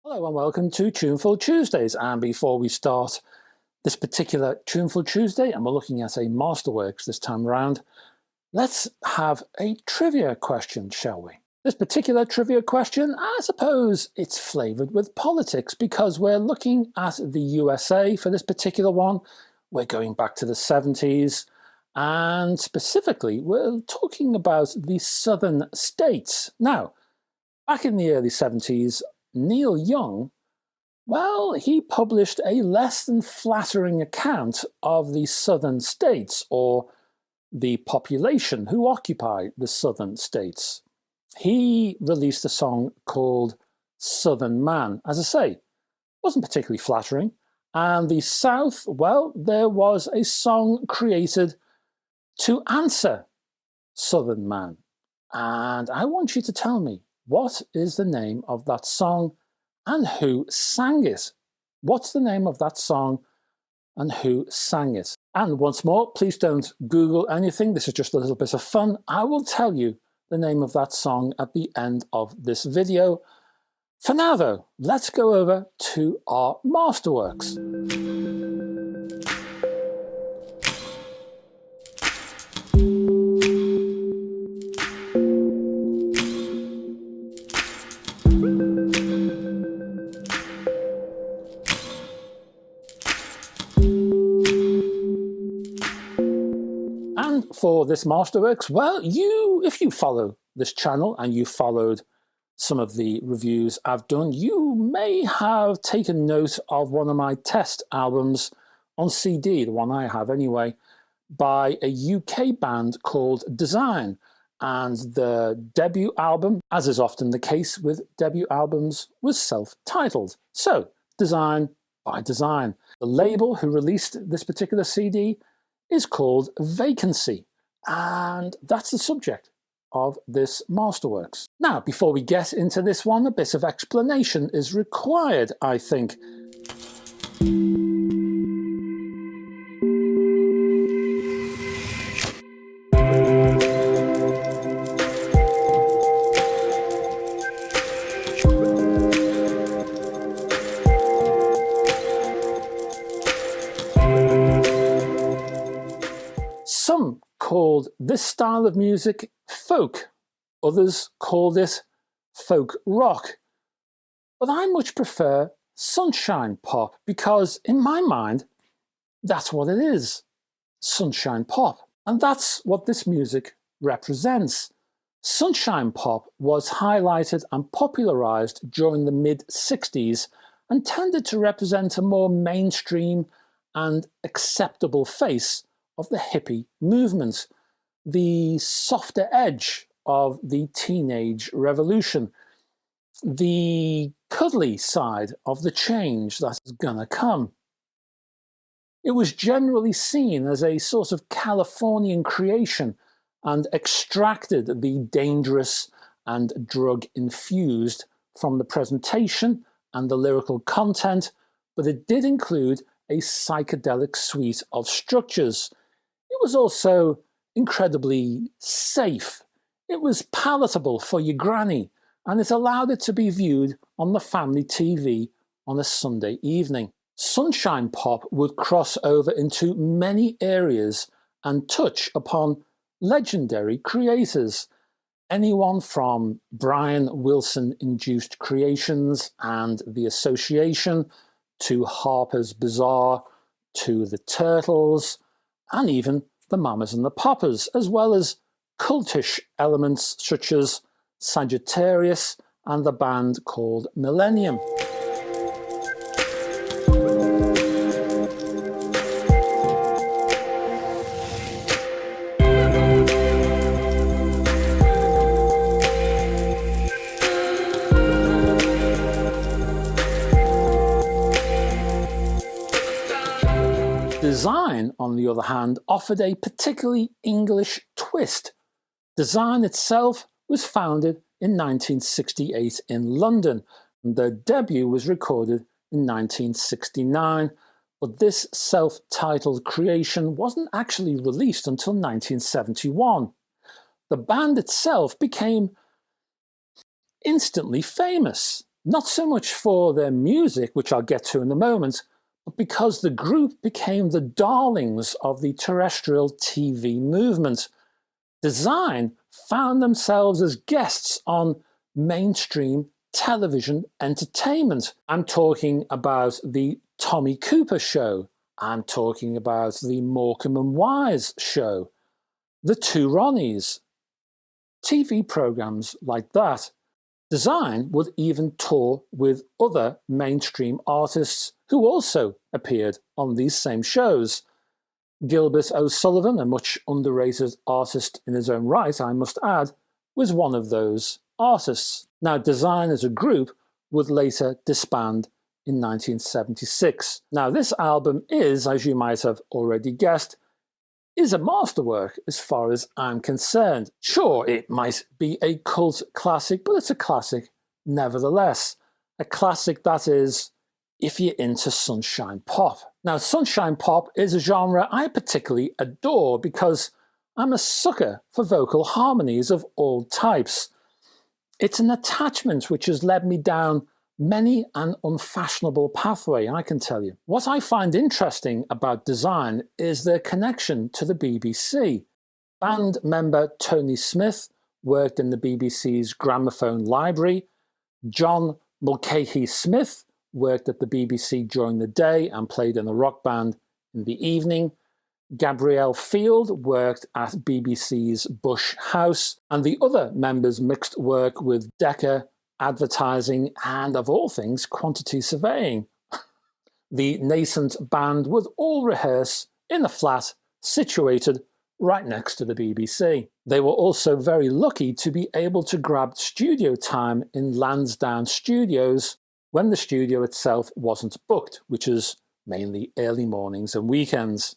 Hello and welcome to Tuneful Tuesdays, and before we start this particular Tuneful Tuesday, and we're looking at a Masterworks this time around, let's have a trivia question, shall we? This particular trivia question, I suppose it's flavoured with politics because we're looking at the USA for this particular one. We're going back to the 70s, and specifically we're talking about the southern states. Now, back in the early 70s, Neil Young, well, he published a less than flattering account of the southern states, or the population who occupy the southern states. He released a song called Southern Man. As I say, wasn't particularly flattering. And the South, well, there was a song created to answer Southern Man. And I want you to tell me, what is the name of that song and who sang it? What's the name of that song and who sang it? And once more, please don't Google anything. This is just a little bit of fun. I will tell you the name of that song at the end of this video. For now, though, let's go over to our Masterworks. For this Masterworks, well, if you follow this channel and you followed some of the reviews I've done, you may have taken note of one of my test albums on CD, the one I have anyway, by a UK band called Design. And the debut album, as is often the case with debut albums, was self-titled. So, Design by Design. The label who released this particular CD is called Vacancy. And that's the subject of this Masterworks. Now, before we get into this one, a bit of explanation is required, I think. Some called this style of music folk, others called it folk rock, but I much prefer sunshine pop because in my mind that's what it is, sunshine pop, and that's what this music represents. Sunshine pop was highlighted and popularized during the mid-60s and tended to represent a more mainstream and acceptable face of the hippie movement, the softer edge of the teenage revolution, the cuddly side of the change that's gonna come. It was generally seen as a sort of Californian creation and extracted the dangerous and drug-infused from the presentation and the lyrical content, but it did include a psychedelic suite of structures. It was also incredibly safe. It was palatable for your granny, and it allowed it to be viewed on the family TV on a Sunday evening. Sunshine pop would cross over into many areas and touch upon legendary creators. Anyone from Brian Wilson-induced creations and The Association, to Harper's Bazaar, to the Turtles, and even the Mamas and the Papas, as well as cultish elements such as Sagittarius and the band called Millennium. Design, on the other hand, offered a particularly English twist. Design itself was founded in 1968 in London, and their debut was recorded in 1969, but this self-titled creation wasn't actually released until 1971. The band itself became instantly famous. Not so much for their music, which I'll get to in a moment, but because the group became the darlings of the terrestrial TV movement. Design found themselves as guests on mainstream television entertainment. I'm talking about the Tommy Cooper show. I'm talking about the Morecambe and Wise show, the Two Ronnies, TV programs like that. Design would even tour with other mainstream artists who also appeared on these same shows. Gilbert O'Sullivan, a much underrated artist in his own right, I must add, was one of those artists. Now, Design as a group would later disband in 1976. Now, this album is, as you might have already guessed, is a masterwork as far as I'm concerned. Sure, it might be a cult classic, but it's a classic nevertheless. A classic, that is, if you're into sunshine pop. Now, sunshine pop is a genre I particularly adore because I'm a sucker for vocal harmonies of all types. It's an attachment which has led me down many an unfashionable pathway, I can tell you. What I find interesting about Design is their connection to the BBC. Band member Tony Smith worked in the BBC's gramophone library. John Mulcahy Smith worked at the BBC during the day and played in a rock band in the evening. Gabrielle Field worked at BBC's Bush House, and the other members mixed work with Decca, advertising, and of all things, quantity surveying. The nascent band would all rehearse in a flat situated right next to the BBC. They were also very lucky to be able to grab studio time in Lansdowne Studios when the studio itself wasn't booked, which is mainly early mornings and weekends.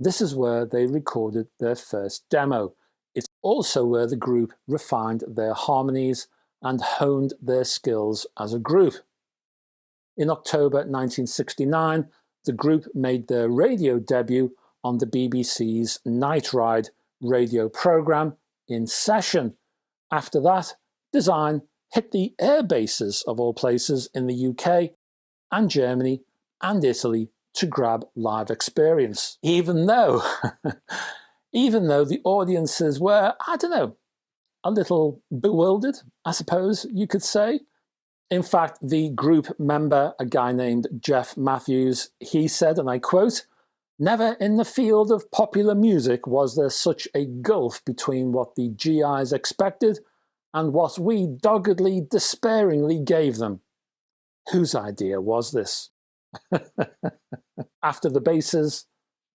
This is where they recorded their first demo. It's also where the group refined their harmonies and honed their skills as a group. In October 1969, the group made their radio debut on the BBC's Night Ride radio programme In Session. After that, Design hit the air bases of all places in the UK and Germany and Italy to grab live experience, even though the audiences were, I don't know, a little bewildered, I suppose you could say. In fact, the group member, a guy named Jeff Matthews, he said, and I quote, "Never in the field of popular music was there such a gulf between what the GIs expected and what we doggedly, despairingly gave them. Whose idea was this?" After the bases,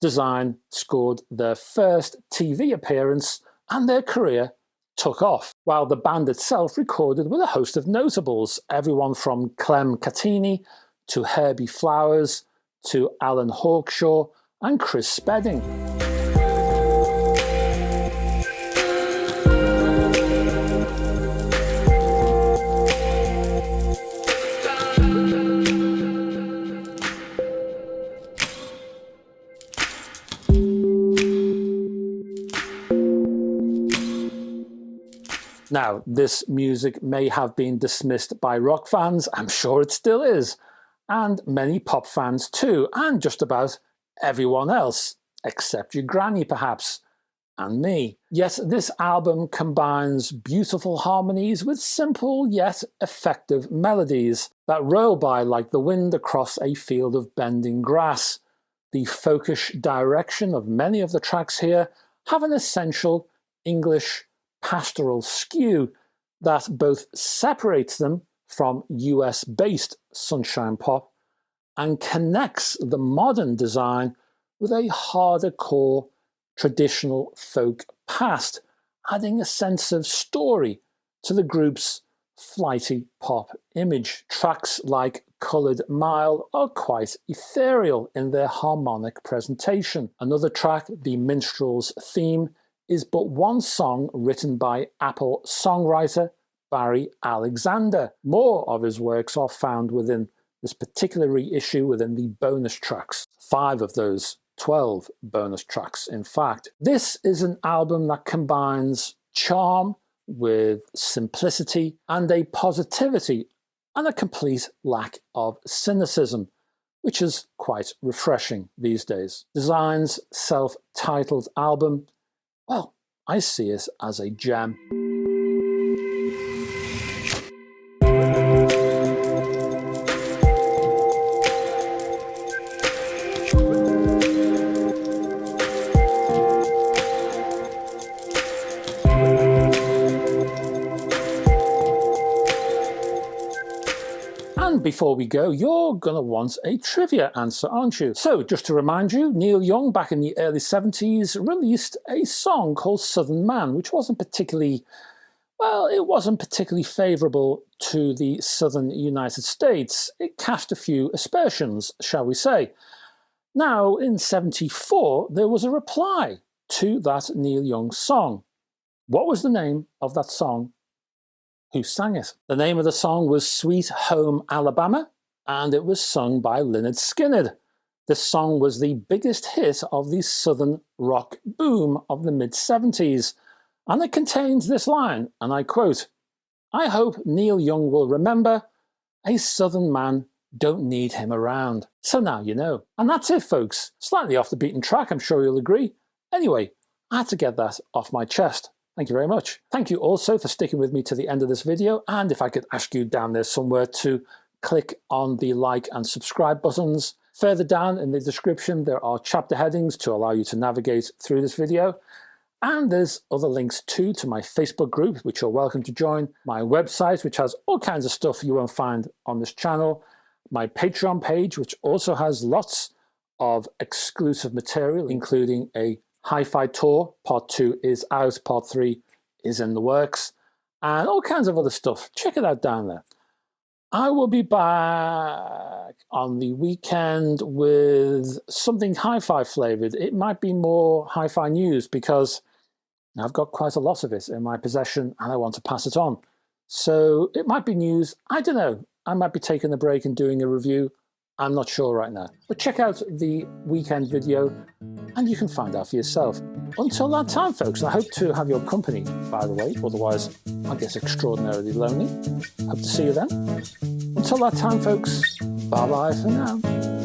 Design scored their first TV appearance and their career took off, while the band itself recorded with a host of notables, everyone from Clem Catini to Herbie Flowers to Alan Hawkshaw and Chris Spedding. Now, this music may have been dismissed by rock fans, I'm sure it still is, and many pop fans too, and just about everyone else, except your granny perhaps, and me. Yet this album combines beautiful harmonies with simple yet effective melodies that roll by like the wind across a field of bending grass. The folkish direction of many of the tracks here have an essential English pastoral skew that both separates them from US-based sunshine pop and connects the modern Design with a harder core traditional folk past, adding a sense of story to the group's flighty pop image. Tracks like Coloured Mile are quite ethereal in their harmonic presentation. Another track, The Minstrel's Theme, is but one song written by Apple songwriter Barry Alexander. More of his works are found within this particular reissue within the bonus tracks. 5 of those 12 bonus tracks, in fact. This is an album that combines charm with simplicity and a positivity and a complete lack of cynicism, which is quite refreshing these days. Design's self-titled album, well, I see it as a gem. And before we go, you're going to want a trivia answer, aren't you? So just to remind you, Neil Young back in the early 70s released a song called Southern Man, which wasn't particularly, well, it wasn't particularly favourable to the southern United States. It cast a few aspersions, shall we say. Now, in 74, there was a reply to that Neil Young song. What was the name of that song? Who sang it? The name of the song was Sweet Home Alabama, and it was sung by Lynyrd Skynyrd. This song was the biggest hit of the southern rock boom of the mid-70s, and it contains this line, and I quote, "I hope Neil Young will remember, a southern man don't need him around." So now you know. And that's it, folks. Slightly off the beaten track, I'm sure you'll agree. Anyway, I had to get that off my chest. Thank you very much. Thank you also for sticking with me to the end of this video, and if I could ask you down there somewhere to click on the like and subscribe buttons. Further down in the description there are chapter headings to allow you to navigate through this video, and there's other links too to my Facebook group, which you're welcome to join, my website, which has all kinds of stuff you won't find on this channel, my Patreon page, which also has lots of exclusive material, including a Hi-Fi tour. Part 2 is out, Part 3 is in the works, and all kinds of other stuff. Check it out down there. I will be back on the weekend with something hi-fi flavoured. It might be more hi-fi news because I've got quite a lot of it in my possession and I want to pass it on. So it might be news, I don't know. I might be taking a break and doing a review. I'm not sure right now. But check out the weekend video and you can find out for yourself. Until that time, folks, I hope to have your company, by the way. Otherwise, I get extraordinarily lonely. Hope to see you then. Until that time, folks, bye-bye for now.